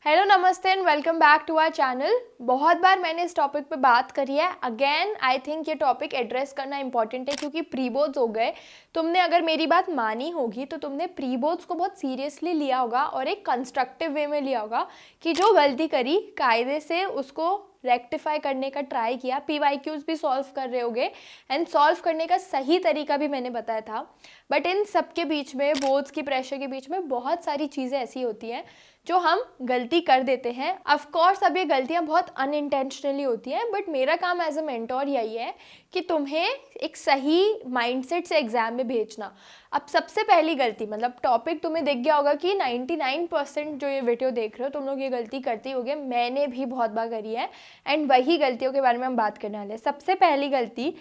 Hello नमस्ते and welcome back to our channel. बहुत बार मैंने इस टॉपिक पे बात करी है। अगेन आई थिंक ये टॉपिक एड्रेस करना इंपॉर्टेंट है क्योंकि प्री बोर्ड्स हो गए। तुमने अगर मेरी बात मानी होगी तो तुमने प्री बोर्ड्स को बहुत सीरियसली लिया होगा और एक कंस्ट्रक्टिव वे में लिया होगा कि जो गलती करी कायदे से उसको रेक्टिफाई करने का ट्राई किया। PYQs भी सॉल्व कर रहे होगे एंड सॉल्व करने का सही तरीका भी मैंने बताया था। बट इन सब के बीच में, बोर्ड्स की प्रेशर के बीच में बहुत सारी चीज़ें ऐसी होती हैं जो हम गलती कर देते हैं। ऑफ कोर्स अब ये गलतियां बहुत अनइंटेंशनली होती हैं, बट मेरा काम एज अ मेंटोर यही है कि तुम्हें एक सही माइंडसेट से एग्जाम में भेजना। अब सबसे पहली गलती, मतलब टॉपिक तुम्हें दिख गया होगा कि 99% जो ये वीडियो देख रहे हो तुम लोग ये गलती करते होगे, मैंने भी बहुत बार करी है एंड वही गलतियों के बारे में हम बात करने वाले हैं। सबसे पहली गलती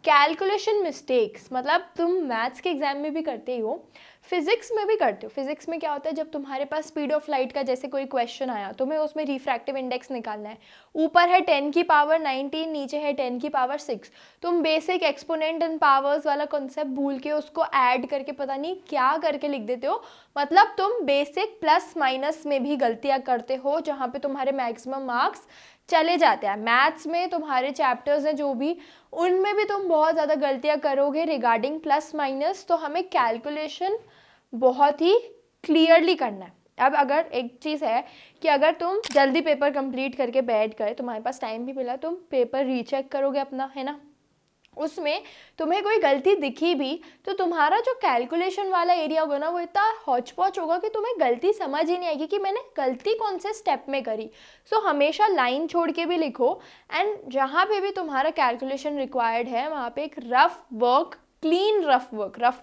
कैलकुलेशन मिस्टेक्स, मतलब तुम मैथ्स के एग्जाम में भी करते ही हो, फिजिक्स में भी करते हो। फिजिक्स में क्या होता है, जब तुम्हारे पास स्पीड ऑफ लाइट का जैसे कोई क्वेश्चन आया, तुम्हें उसमें रिफ्रैक्टिव इंडेक्स निकालना है। ऊपर है 10 की पावर 19, नीचे है 10 की पावर 6। तुम बेसिक एक्सपोनेंट एंड पावर्स वाला कॉन्सेप्ट भूल के उसको ऐड करके पता नहीं क्या करके लिख देते हो। मतलब तुम बेसिक प्लस माइनस में भी गलतियां करते हो जहाँ पे तुम्हारे मैक्सिमम मार्क्स चले जाते हैं। मैथ्स में तुम्हारे चैप्टर्स हैं जो भी, उनमें भी तुम बहुत ज़्यादा गलतियां करोगे रिगार्डिंग प्लस माइनस। तो हमें कैलकुलेशन बहुत ही क्लियरली करना है। अब अगर एक चीज़ है कि अगर तुम जल्दी पेपर कंप्लीट करके बैठ गए, तुम्हारे पास टाइम भी मिला, तुम पेपर रीचेक करोगे अपना, है ना, उसमें तुम्हें कोई गलती दिखी भी तो तुम्हारा जो कैलकुलेशन वाला एरिया होगा ना वो इतना हौच पौच होगा कि तुम्हें गलती समझ ही नहीं आएगी कि मैंने गलती कौन से स्टेप में करी। सो हमेशा लाइन छोड़ के भी लिखो एंड जहाँ पे भी तुम्हारा कैलकुलेशन रिक्वायर्ड है वहाँ पे एक rough work, clean rough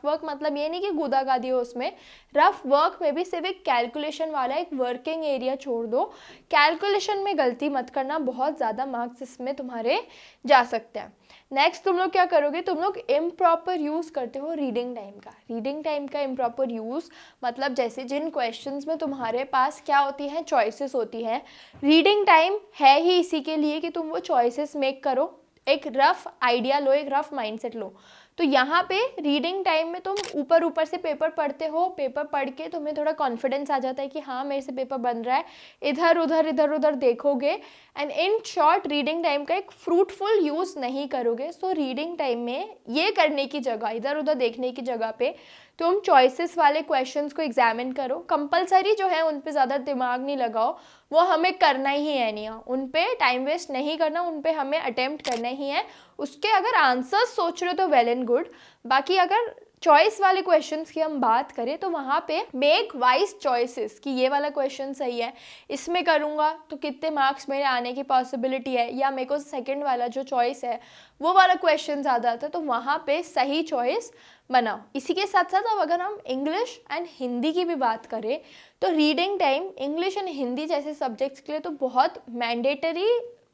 work मतलब ये नहीं कि गुदागादी हो उसमें। रफ वर्क में भी सिर्फ एक कैलकुलेशन वाला एक वर्किंग एरिया छोड़ दो। कैलकुलेशन में गलती मत करना, बहुत ज़्यादा मार्क्स इसमें तुम्हारे जा सकते हैं। नेक्स्ट तुम लोग क्या करोगे, तुम लोग इम्प्रॉपर यूज़ करते हो रीडिंग टाइम का। रीडिंग टाइम का इम्प्रॉपर यूज़ मतलब जैसे जिन क्वेश्चंस में तुम्हारे पास क्या होती हैं, चॉइसेस होती हैं। रीडिंग टाइम है ही इसी के लिए कि तुम वो चॉइसेस मेक करो, एक रफ आइडिया लो, एक रफ माइंडसेट लो। तो यहाँ पे रीडिंग टाइम में तुम ऊपर ऊपर से पेपर पढ़ते हो, पेपर पढ़ के तुम्हें थोड़ा कॉन्फिडेंस आ जाता है कि हाँ मेरे से पेपर बन रहा है, इधर उधर देखोगे and in short reading time का एक फ्रूटफुल यूज़ नहीं करोगे। सो रीडिंग टाइम में ये करने की जगह, इधर उधर देखने की जगह पे तुम चॉइसेस वाले क्वेश्चंस को एग्जामिन करो। कंपलसरी जो है उन पे ज़्यादा दिमाग नहीं लगाओ, वो हमें करना ही है नहीं, उन पे टाइम वेस्ट नहीं करना, उन पे हमें अटेम्प्ट करना ही है। उसके अगर आंसर्स सोच रहे हो तो वेल एंड गुड। बाकी अगर चॉइस वाले क्वेश्चंस की हम बात करें तो वहाँ पे मेक वाइज चॉइसेस कि ये वाला क्वेश्चन सही है, इसमें करूँगा तो कितने मार्क्स मेरे आने की पॉसिबिलिटी है, या मेरे को सेकंड वाला जो चॉइस है वो वाला क्वेश्चन ज़्यादा आता है, तो वहाँ पे सही चॉइस बनाओ। इसी के साथ साथ अब अगर हम इंग्लिश एंड हिंदी की भी बात करें तो reading time English and Hindi जैसे सब्जेक्ट्स के लिए तो बहुत मैंडेटरी,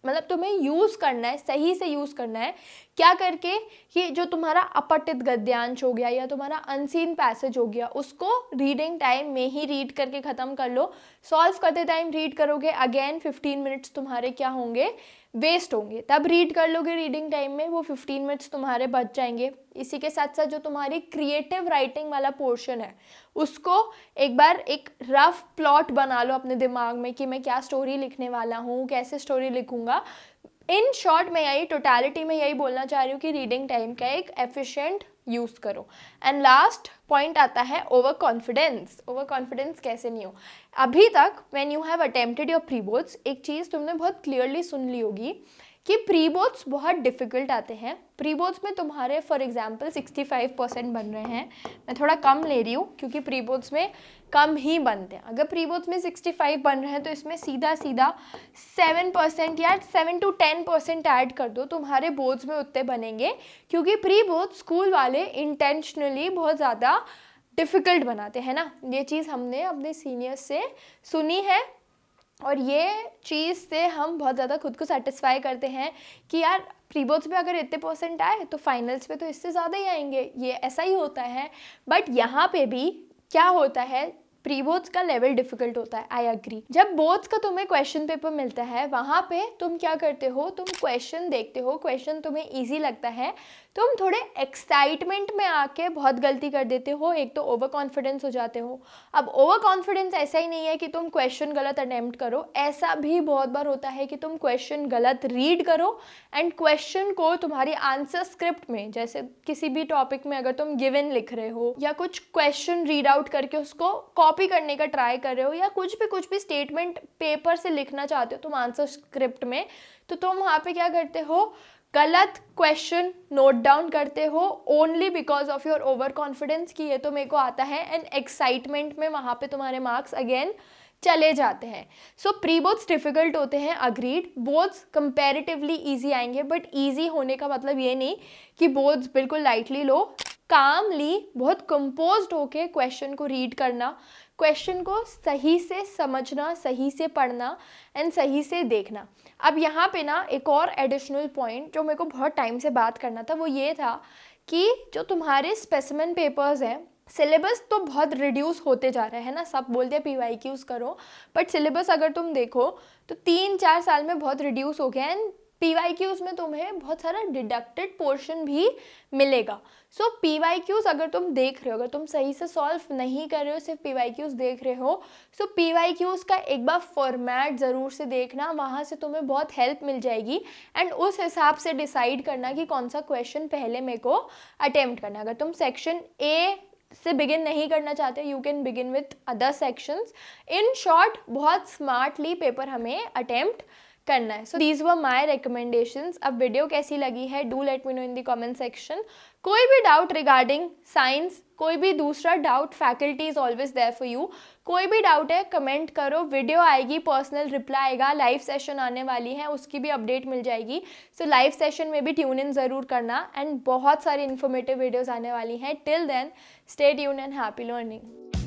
मतलब तुम्हें यूज़ करना है, सही से यूज़ करना है। क्या करके कि जो तुम्हारा अपठित गद्यांश हो गया या तुम्हारा अनसीन पैसेज हो गया उसको रीडिंग टाइम में ही रीड करके ख़त्म कर लो। सॉल्व करते टाइम रीड करोगे, अगेन 15 मिनट्स तुम्हारे क्या होंगे, वेस्ट होंगे। तब रीड कर लोगे रीडिंग टाइम में, वो 15 मिनट्स तुम्हारे बच जाएंगे। इसी के साथ साथ जो तुम्हारी क्रिएटिव राइटिंग वाला पोर्शन है उसको एक बार एक रफ प्लॉट बना लो अपने दिमाग में कि मैं क्या स्टोरी लिखने वाला हूँ, कैसे स्टोरी लिखूँगा। इन शॉर्ट मैं यही टोटलिटी में यही बोलना चाह रही हूँ कि रीडिंग टाइम का एक एफिशिएंट यूज़ करो। एंड लास्ट पॉइंट आता है ओवर कॉन्फिडेंस। ओवर कॉन्फिडेंस कैसे नहीं हो। अभी तक when you have attempted your pre boards एक चीज़ तुमने बहुत क्लियरली सुन ली होगी कि प्री बोर्ड्स बहुत डिफ़िकल्ट आते हैं। प्री बोर्ड्स में तुम्हारे फॉर एग्जांपल 65% बन रहे हैं, मैं थोड़ा कम ले रही हूँ क्योंकि प्री बोर्ड्स में कम ही बनते हैं। अगर प्री बोर्ड्स में 65 बन रहे हैं तो इसमें सीधा 7% या 7 to 10% ऐड कर दो, तुम्हारे बोर्ड्स में उतने बनेंगे। क्योंकि प्री बोर्ड स्कूल वाले इंटेंशनली बहुत ज़्यादा डिफ़िकल्ट बनाते हैं ना, ये चीज़ हमने अपने सीनियर्स से सुनी है और ये चीज़ से हम बहुत ज़्यादा खुद को सेटिस्फाई करते हैं कि यार प्री बोर्ड्स में अगर इतने परसेंट आए तो फाइनल्स पे तो इससे ज़्यादा ही आएंगे, ये ऐसा ही होता है। बट यहाँ पे भी क्या होता है, प्री बोर्ड्स का लेवल डिफिकल्ट होता है, आई अग्री। जब बोर्ड्स का तुम्हें क्वेश्चन पेपर मिलता है वहाँ पे तुम क्या करते हो, तुम क्वेश्चन देखते हो, क्वेश्चन तुम्हें इजी लगता है तुम थोड़े एक्साइटमेंट में आके बहुत गलती कर देते हो, एक तो ओवर कॉन्फिडेंस हो जाते हो। अब ओवर कॉन्फिडेंस ऐसा ही नहीं है कि तुम क्वेश्चन गलत अटेम्प्ट करो, ऐसा भी बहुत बार होता है कि तुम क्वेश्चन गलत रीड करो एंड क्वेश्चन को तुम्हारी आंसर स्क्रिप्ट में, जैसे किसी भी टॉपिक में अगर तुम गिवन लिख रहे हो या कुछ क्वेश्चन रीड आउट करके उसको कॉपी करने का ट्राई कर रहे हो या कुछ भी स्टेटमेंट पेपर से लिखना चाहते हो तुम आंसर स्क्रिप्ट में, तो तुम वहाँ पे क्या करते हो, गलत क्वेश्चन नोट डाउन करते हो only because of your over confidence कि ये तो मेरे को आता है, एंड एक्साइटमेंट में वहाँ पे तुम्हारे मार्क्स अगेन चले जाते हैं। सो प्री बोर्ड्स डिफिकल्ट होते हैं, अग्रीड। बोर्ड्स कंपैरेटिवली इजी आएंगे, बट इजी होने का मतलब ये नहीं कि बोर्ड्स बिल्कुल लाइटली लो। कामली बहुत कंपोज्ड होके क्वेश्चन को रीड करना, क्वेश्चन को सही से समझना, सही से पढ़ना एंड सही से देखना। अब यहाँ पे ना एक और एडिशनल पॉइंट जो मेरे को बहुत टाइम से बात करना था वो ये था कि जो तुम्हारे स्पेसिमेन पेपर्स हैं, सिलेबस तो बहुत रिड्यूस होते जा रहा है ना, सब बोलते हैं PYQs करो, बट सिलेबस अगर तुम देखो तो 3-4 साल में बहुत रिड्यूस हो गया एंड PYQs में तुम्हें बहुत सारा डिडक्टेड पोर्शन भी मिलेगा। सो PYQs अगर तुम देख रहे हो, अगर तुम सही से सॉल्व नहीं कर रहे हो, सिर्फ PYQs देख रहे हो, सो PYQs का एक बार फॉर्मेट ज़रूर से देखना, वहाँ से तुम्हें बहुत हेल्प मिल जाएगी एंड उस हिसाब से डिसाइड करना कि कौन सा क्वेश्चन पहले मेरे को अटेम्प्ट करना। अगर तुम सेक्शन A से बिगिन नहीं करना चाहते, you can begin with other sections. In short बहुत स्मार्टली पेपर हमें अटेम्प्ट करना है। So these were my recommendations. अब वीडियो कैसी लगी है do let me know in the comment section. कोई भी डाउट रिगार्डिंग साइंस, कोई भी दूसरा doubt, faculty is always there for you. कोई भी डाउट है कमेंट करो, वीडियो आएगी, पर्सनल रिप्लाई आएगा, लाइव सेशन आने वाली है उसकी भी अपडेट मिल जाएगी। सो लाइव सेशन में भी ट्यून इन ज़रूर करना एंड बहुत सारी इन्फॉर्मेटिव वीडियोज़ आने वाली हैं। Till then stay tune and happy learning.